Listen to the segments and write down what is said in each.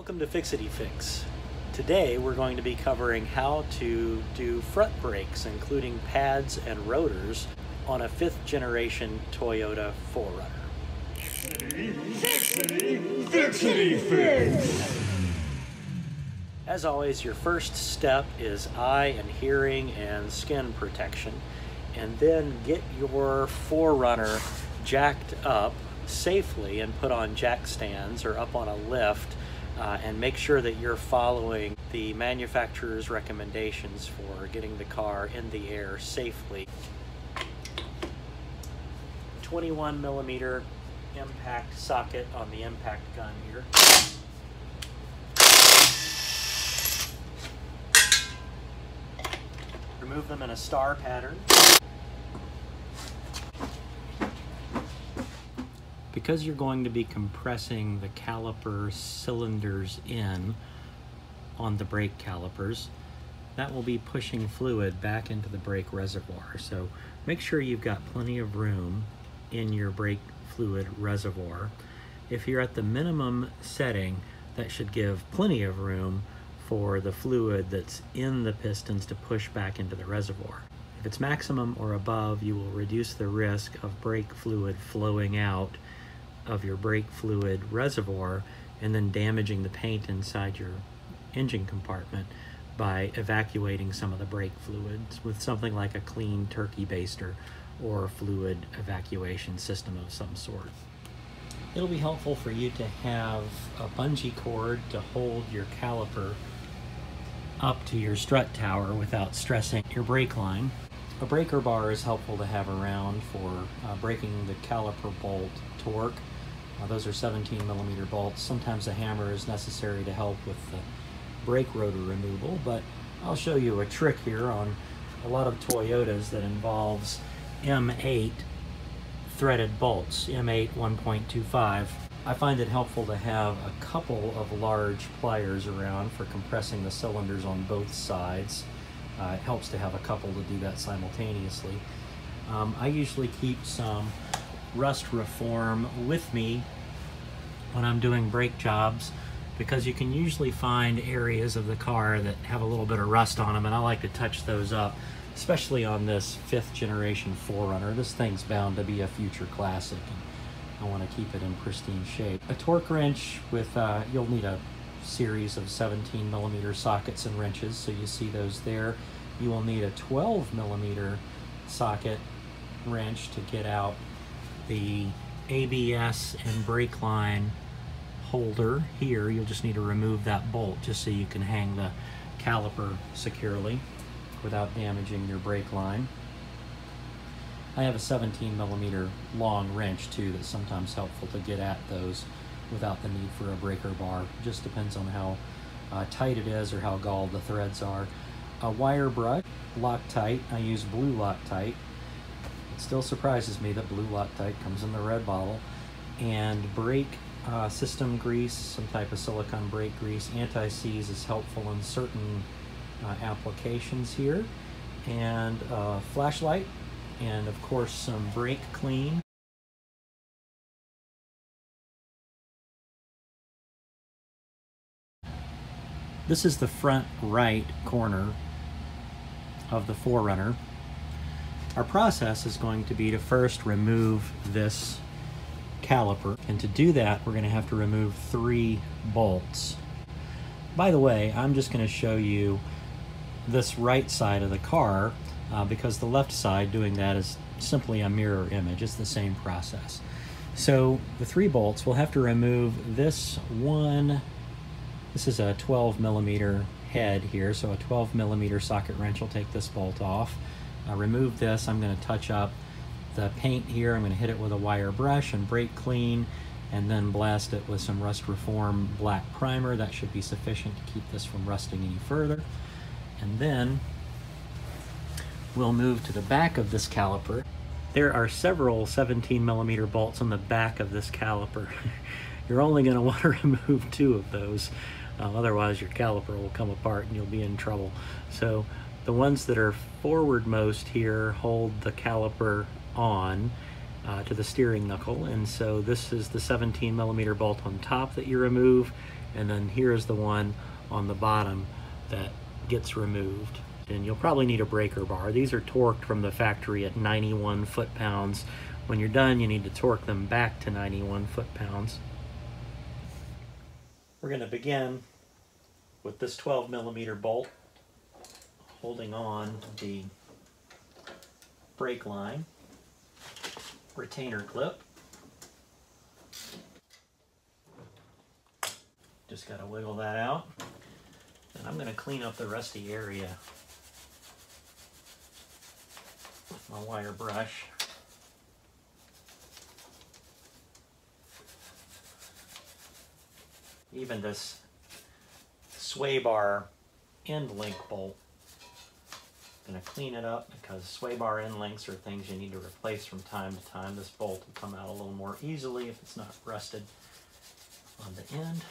Welcome to Fixity Fix. Today we're going to be covering how to do front brakes, including pads and rotors, on a 5th generation Toyota 4Runner. Fixity Fix! As always, your first step is eye and hearing and skin protection, and then get your 4Runner jacked up safely and put on jack stands or up on a lift, and make sure that you're following the manufacturer's recommendations for getting the car in the air safely. 21mm impact socket on the impact gun here. Remove them in a star pattern. Because you're going to be compressing the caliper cylinders in on the brake calipers, that will be pushing fluid back into the brake reservoir. So make sure you've got plenty of room in your brake fluid reservoir. If you're at the minimum setting, that should give plenty of room for the fluid that's in the pistons to push back into the reservoir. If it's maximum or above, you will reduce the risk of brake fluid flowing out of your brake fluid reservoir and then damaging the paint inside your engine compartment by evacuating some of the brake fluids with something like a clean turkey baster or a fluid evacuation system of some sort. It'll be helpful for you to have a bungee cord to hold your caliper up to your strut tower without stressing your brake line. A breaker bar is helpful to have around for breaking the caliper bolt torque. Those are 17mm bolts. Sometimes a hammer is necessary to help with the brake rotor removal, but I'll show you a trick here on a lot of Toyotas that involves M8 threaded bolts, M8 1.25. I find it helpful to have a couple of large pliers around for compressing the cylinders on both sides. It helps to have a couple to do that simultaneously. I usually keep some rust reform with me when I'm doing brake jobs, because you can usually find areas of the car that have a little bit of rust on them, and I like to touch those up, especially on this 5th generation 4Runner. This thing's bound to be a future classic, and I want to keep it in pristine shape. A torque wrench with, you'll need a series of 17mm sockets and wrenches, so you see those there. You will need a 12mm socket wrench to get out the ABS and brake line holder here. You'll just need to remove that bolt just so you can hang the caliper securely without damaging your brake line. I have a 17mm long wrench too that's sometimes helpful to get at those without the need for a breaker bar. It just depends on how tight it is or how galled the threads are. A wire brush, Loctite. I use blue Loctite. It still surprises me that blue Loctite comes in the red bottle. And brake system grease, some type of silicone brake grease. Anti-seize is helpful in certain applications here. And a flashlight, and of course some brake clean. This is the front right corner of the 4Runner. Our process is going to be to first remove this caliper, and to do that we're going to have to remove 3 bolts. By the way, I'm just going to show you this right side of the car because the left side, doing that is simply a mirror image. It's the same process. So the 3 bolts, we'll have to remove this one. This is a 12mm head here, so a 12mm socket wrench will take this bolt off. Remove this. I'm going to touch up the paint here. I'm going to hit it with a wire brush and brake clean, and then blast it with some rust reform black primer. That should be sufficient to keep this from rusting any further. And then we'll move to the back of this caliper. There are several 17mm bolts on the back of this caliper. You're only going to want to remove 2 of those. Otherwise your caliper will come apart and you'll be in trouble. So the ones that are forwardmost here hold the caliper on, to the steering knuckle, and so this is the 17mm bolt on top that you remove, and then here's the one on the bottom that gets removed. And you'll probably need a breaker bar. These are torqued from the factory at 91 foot-pounds. When you're done, you need to torque them back to 91 foot-pounds. We're going to begin with this 12mm bolt holding on the brake line retainer clip. Just got to wiggle that out. And I'm going to clean up the rusty area with my wire brush. Even this sway bar end link bolt, I'm going to clean it up because sway bar end links are things you need to replace from time to time. This bolt will come out a little more easily if it's not rusted on the end.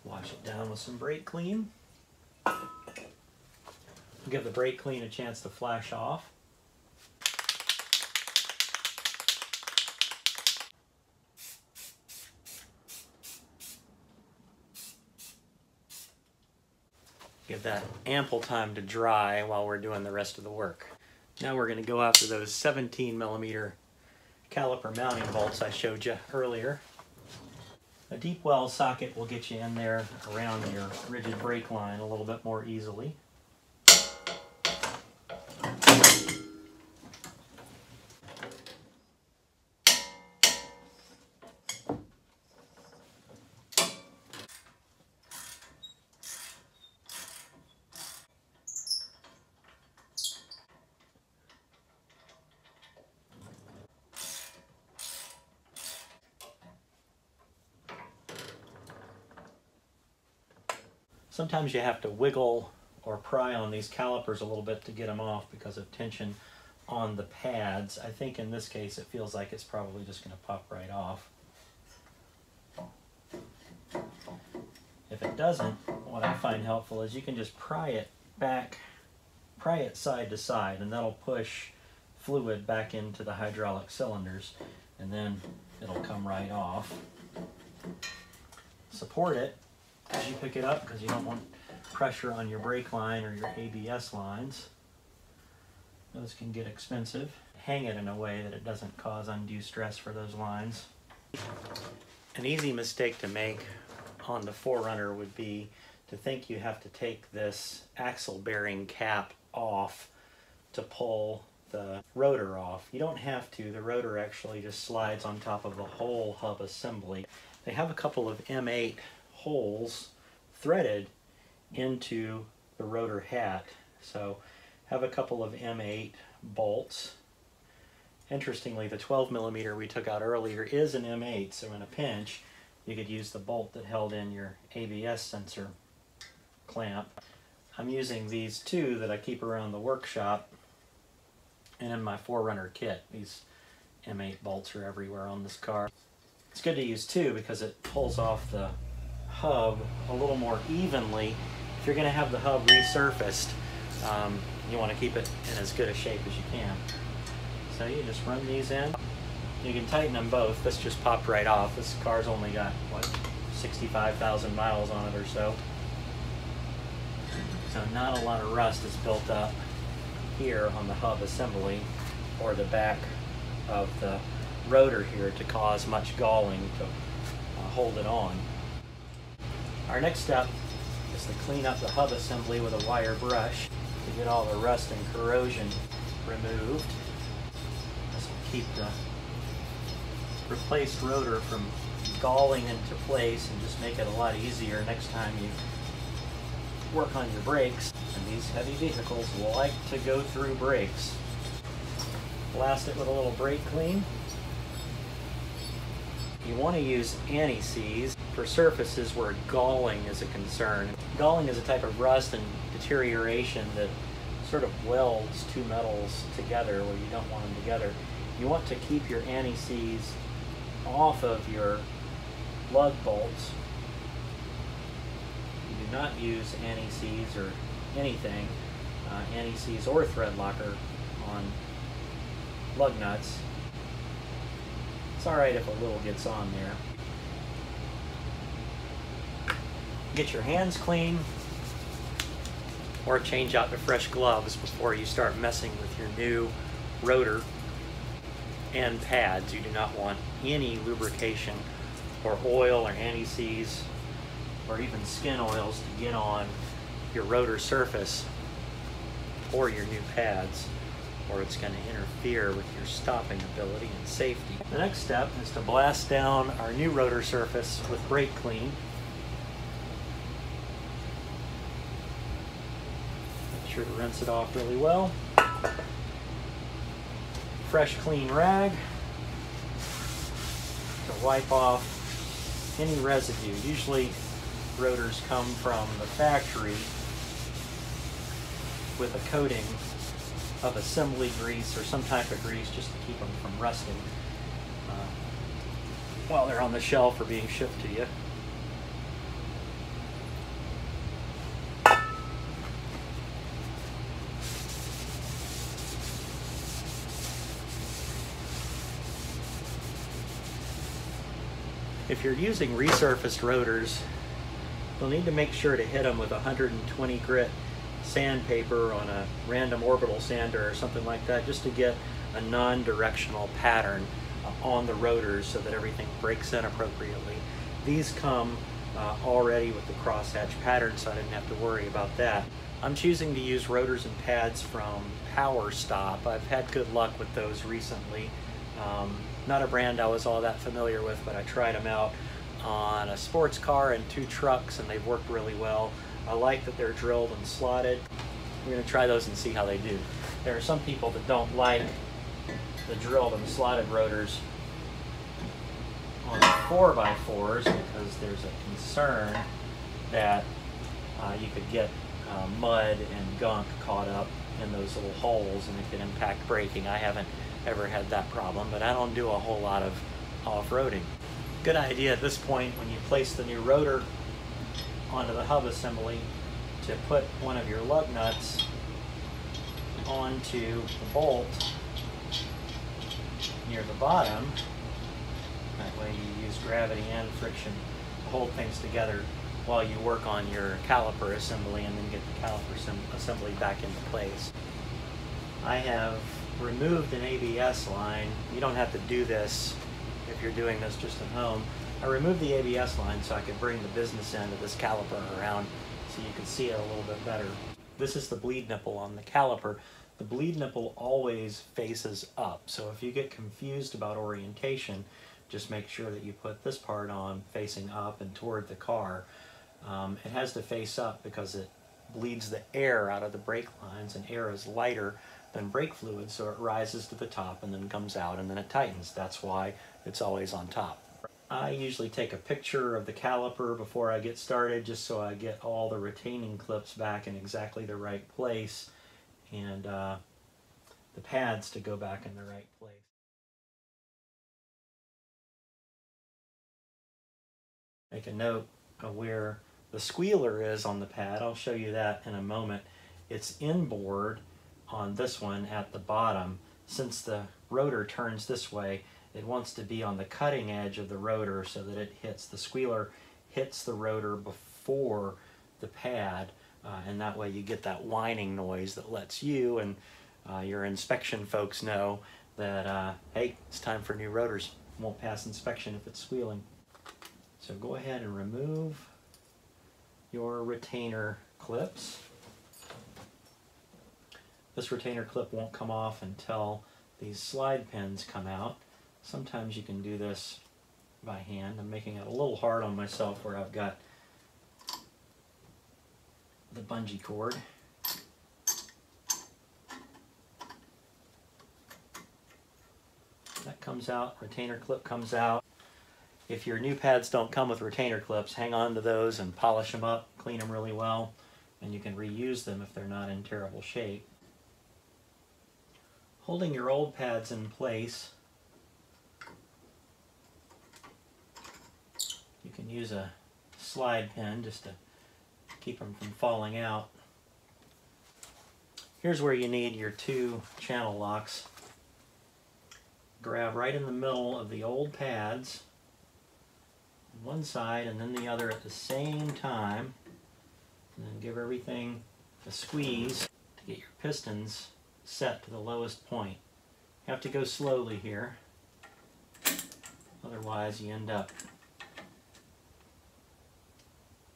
Wash it down with some brake clean. Give the brake clean a chance to flash off. Give that ample time to dry while we're doing the rest of the work. Now we're going to go after those 17mm caliper mounting bolts I showed you earlier. A deep well socket will get you in there around your rigid brake line a little bit more easily. Sometimes you have to wiggle or pry on these calipers a little bit to get them off because of tension on the pads. I think in this case it feels like it's probably just going to pop right off. If it doesn't, what I find helpful is you can just pry it back, pry it side to side, and that'll push fluid back into the hydraulic cylinders, and then it'll come right off. Support it as you pick it up because you don't want pressure on your brake line or your ABS lines. Those can get expensive. Hang it in a way that it doesn't cause undue stress for those lines. An easy mistake to make on the 4Runner would be to think you have to take this axle bearing cap off to pull the rotor off. You don't have to. The rotor actually just slides on top of the whole hub assembly. They have a couple of M8 holes threaded into the rotor hat. So have a couple of M8 bolts. Interestingly, the 12mm we took out earlier is an M8, so in a pinch you could use the bolt that held in your ABS sensor clamp. I'm using these two that I keep around the workshop and in my 4Runner kit. These M8 bolts are everywhere on this car. It's good to use two because it pulls off the hub a little more evenly. If you're going to have the hub resurfaced, you want to keep it in as good a shape as you can. So you just run these in. You can tighten them both. This just popped right off. This car's only got, what, 65,000 miles on it or so. So not a lot of rust is built up here on the hub assembly or the back of the rotor here to cause much galling to hold it on. Our next step is to clean up the hub assembly with a wire brush to get all the rust and corrosion removed. This will keep the replaced rotor from galling into place and just make it a lot easier next time you work on your brakes. And these heavy vehicles like to go through brakes. Blast it with a little brake clean. You want to use anti-seize for surfaces where galling is a concern. Galling is a type of rust and deterioration that sort of welds two metals together where you don't want them together. You want to keep your anti-seize off of your lug bolts. You do not use anti-seize or anything anti-seize or thread locker on lug nuts. It's alright if a little gets on there. Get your hands clean, or change out to fresh gloves before you start messing with your new rotor and pads. You do not want any lubrication or oil or anti-seize or even skin oils to get on your rotor surface or your new pads, or it's going to interfere with your stopping ability and safety. The next step is to blast down our new rotor surface with brake clean. Make sure to rinse it off really well. Fresh clean rag to wipe off any residue. Usually rotors come from the factory with a coating of assembly grease or some type of grease just to keep them from rusting while they're on the shelf or being shipped to you. If you're using resurfaced rotors, you'll need to make sure to hit them with 120 grit sandpaper on a random orbital sander or something like that, just to get a non-directional pattern on the rotors so that everything breaks in appropriately. These come already with the crosshatch pattern, so I didn't have to worry about that. I'm choosing to use rotors and pads from Power Stop. I've had good luck with those recently. Not a brand I was all that familiar with, but I tried them out on a sports car and 2 trucks, and they've worked really well. I like that they're drilled and slotted. We're going to try those and see how they do. There are some people that don't like the drilled and slotted rotors on 4x4s because there's a concern that you could get mud and gunk caught up in those little holes and it could impact braking. I haven't ever had that problem, but I don't do a whole lot of off-roading. Good idea at this point, when you place the new rotor onto the hub assembly, to put one of your lug nuts onto the bolt near the bottom. That way you use gravity and friction to hold things together while you work on your caliper assembly and then get the caliper assembly back into place. I have removed an ABS line. You don't have to do this if you're doing this just at home. I removed the ABS line so I could bring the business end of this caliper around so you could see it a little bit better. This is the bleed nipple on the caliper. The bleed nipple always faces up, so if you get confused about orientation, just make sure that you put this part on facing up and toward the car. It has to face up because it bleeds the air out of the brake lines, and air is lighter than brake fluid, so it rises to the top and then comes out and then it tightens. That's why it's always on top. I usually take a picture of the caliper before I get started just so I get all the retaining clips back in exactly the right place and the pads to go back in the right place. Make a note of where the squealer is on the pad. I'll show you that in a moment. It's inboard on this one at the bottom. Since the rotor turns this way, it wants to be on the cutting edge of the rotor so that it hits, the squealer hits the rotor before the pad, and that way you get that whining noise that lets you and your inspection folks know that, hey, it's time for new rotors. Won't pass inspection if it's squealing. So go ahead and remove your retainer clips. This retainer clip won't come off until these slide pins come out. Sometimes you can do this by hand. I'm making it a little hard on myself where I've got the bungee cord. That comes out, retainer clip comes out. If your new pads don't come with retainer clips, hang on to those and polish them up, clean them really well, and you can reuse them if they're not in terrible shape. Holding your old pads in place, you can use a slide pin just to keep them from falling out. Here's where you need your 2 channel locks. Grab right in the middle of the old pads, one side and then the other at the same time, and then give everything a squeeze to get your pistons set to the lowest point. You have to go slowly here, otherwise you end up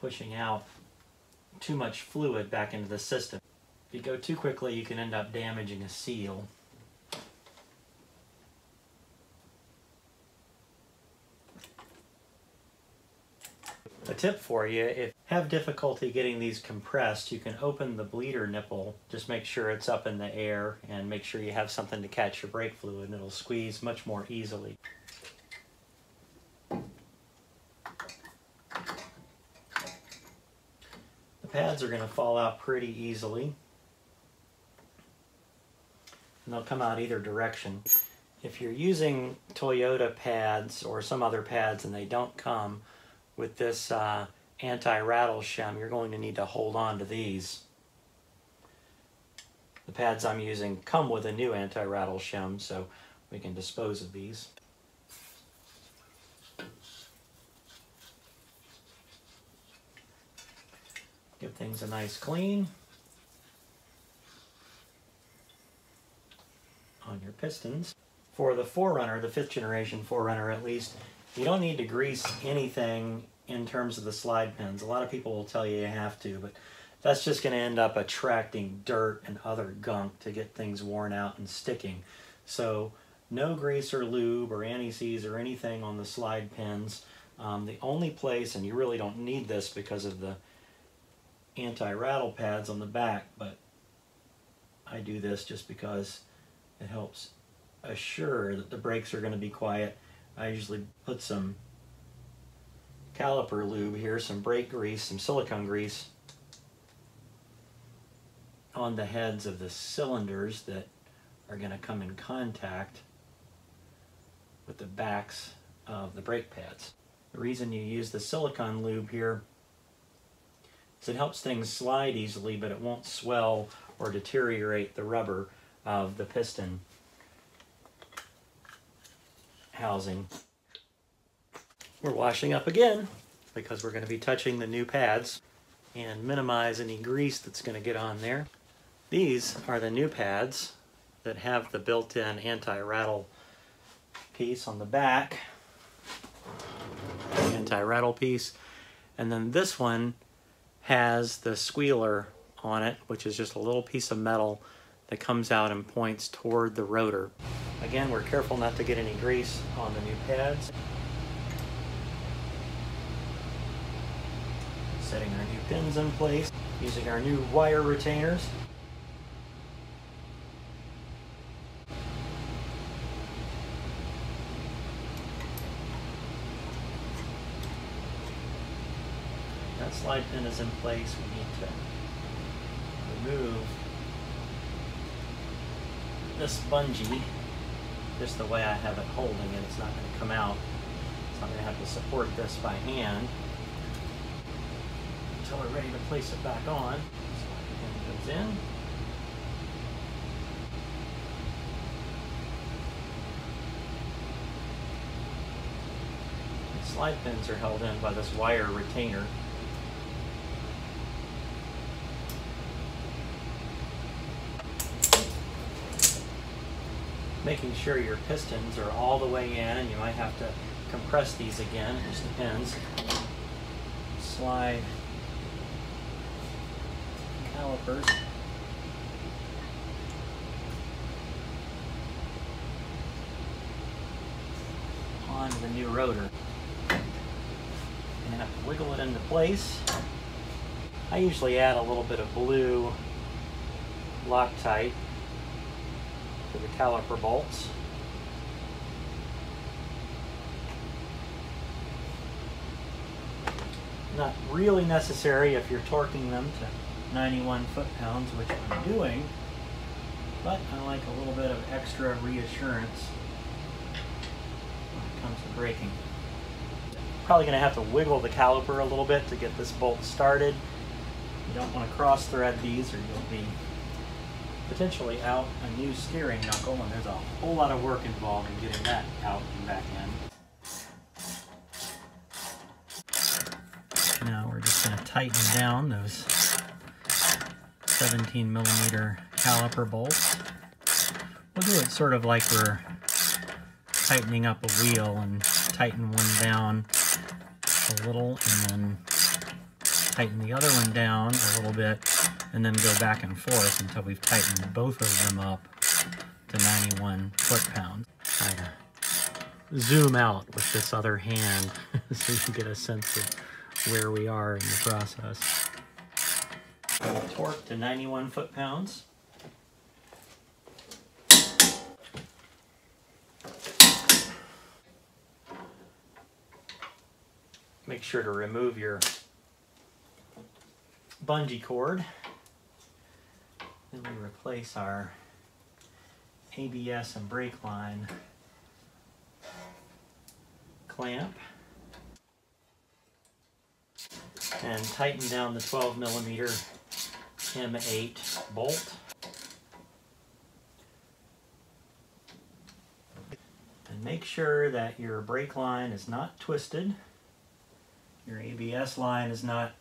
pushing out too much fluid back into the system. If you go too quickly, you can end up damaging a seal. A tip for you, if you have difficulty getting these compressed, you can open the bleeder nipple. Just make sure it's up in the air and make sure you have something to catch your brake fluid and it'll squeeze much more easily. The pads are going to fall out pretty easily and they'll come out either direction. If you're using Toyota pads or some other pads and they don't come with this anti-rattle shim, you're going to need to hold on to these. The pads I'm using come with a new anti-rattle shim, so we can dispose of these. Give things a nice clean on your pistons. For the 4Runner, the 5th generation 4Runner at least, you don't need to grease anything in terms of the slide pins. A lot of people will tell you you have to, but that's just going to end up attracting dirt and other gunk to get things worn out and sticking. So no grease or lube or anti-seize or anything on the slide pins. The only place, and you really don't need this because of the anti-rattle pads on the back, but I do this just because it helps assure that the brakes are going to be quiet. I usually put some caliper lube here, some brake grease, some silicone grease on the heads of the cylinders that are going to come in contact with the backs of the brake pads. The reason you use the silicone lube here is it helps things slide easily, but it won't swell or deteriorate the rubber of the piston housing. We're washing up again because we're going to be touching the new pads and minimize any grease that's going to get on there. These are the new pads that have the built-in anti-rattle piece on the back, anti-rattle piece, and then this one has the squealer on it, which is just a little piece of metal that comes out and points toward the rotor. Again, we're careful not to get any grease on the new pads. Setting our new pins in place, using our new wire retainers. That slide pin is in place. We need to remove this bungee just the way I have it holding it. It's not going to come out, so I'm going to have to support this by hand until we're ready to place it back on. Slide pin goes in. The slide pins are held in by this wire retainer. Making sure your pistons are all the way in, and you might have to compress these again, it just depends. Slide calipers on the new rotor. And have to wiggle it into place. I usually add a little bit of blue Loctite to the caliper bolts. Not really necessary if you're torquing them to 91 foot-pounds, which I'm doing, but I like a little bit of extra reassurance when it comes to braking. Probably going to have to wiggle the caliper a little bit to get this bolt started. You don't want to cross thread these or you'll be potentially out a new steering knuckle, and there's a whole lot of work involved in getting that out and back in. Now we're just going to tighten down those 17mm caliper bolts. We'll do it sort of like we're tightening up a wheel, and tighten one down a little and then tighten the other one down a little bit, and then go back and forth until we've tightened both of them up to 91 foot-pounds. Try to zoom out with this other hand so you can get a sense of where we are in the process. Torque to 91 foot-pounds. Make sure to remove your bungee cord. Then we replace our ABS and brake line clamp. And tighten down the 12mm M8 bolt. And make sure that your brake line is not twisted. Your ABS line is not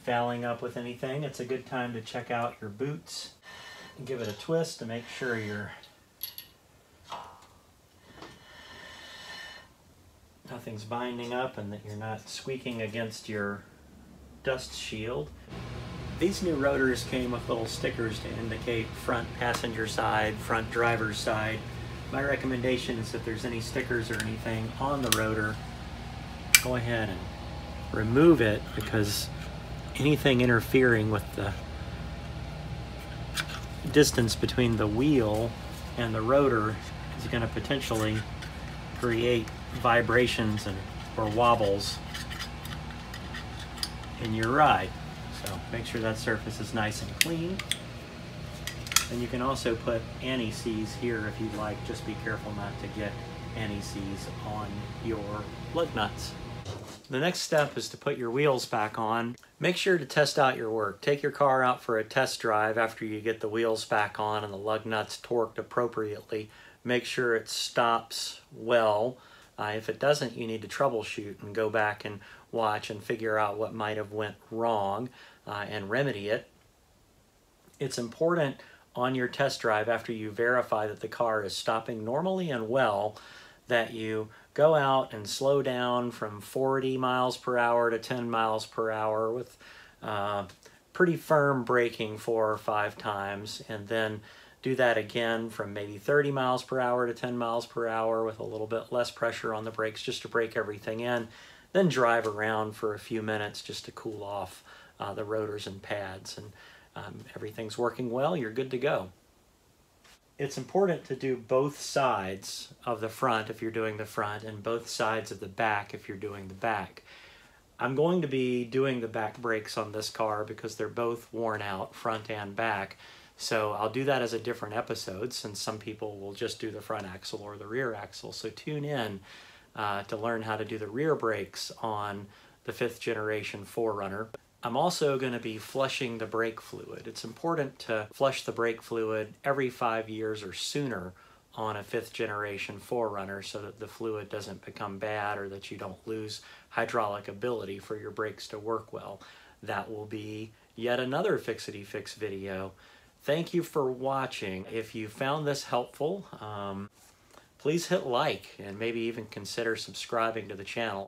fouling up with anything. It's a good time to check out your boots and give it a twist to make sure nothing's binding up and that you're not squeaking against your dust shield. These new rotors came with little stickers to indicate front passenger side, front driver's side. My recommendation is if there's any stickers or anything on the rotor, go ahead and remove it, because anything interfering with the distance between the wheel and the rotor is going to potentially create vibrations or wobbles in your ride. So make sure that surface is nice and clean. And you can also put anti-seize here if you'd like. Just be careful not to get anti-seize on your lug nuts. The next step is to put your wheels back on. Make sure to test out your work. Take your car out for a test drive after you get the wheels back on and the lug nuts torqued appropriately. Make sure it stops well. If it doesn't, you need to troubleshoot and go back and watch and figure out what might have went wrong and remedy it. It's important on your test drive, after you verify that the car is stopping normally and well, that you go out and slow down from 40 miles per hour to 10 miles per hour with pretty firm braking 4 or 5 times, and then do that again from maybe 30 miles per hour to 10 miles per hour with a little bit less pressure on the brakes just to break everything in. Then drive around for a few minutes just to cool off the rotors and pads, and everything's working well, you're good to go. It's important to do both sides of the front if you're doing the front, and both sides of the back if you're doing the back. I'm going to be doing the back brakes on this car because they're both worn out, front and back. So I'll do that as a different episode, since some people will just do the front axle or the rear axle. So tune in to learn how to do the rear brakes on the 5th generation 4Runner. I'm also going to be flushing the brake fluid. It's important to flush the brake fluid every 5 years or sooner on a 5th generation 4Runner so that the fluid doesn't become bad or that you don't lose hydraulic ability for your brakes to work well. That will be yet another Fixity Fix video. Thank you for watching. If you found this helpful, please hit like and maybe even consider subscribing to the channel.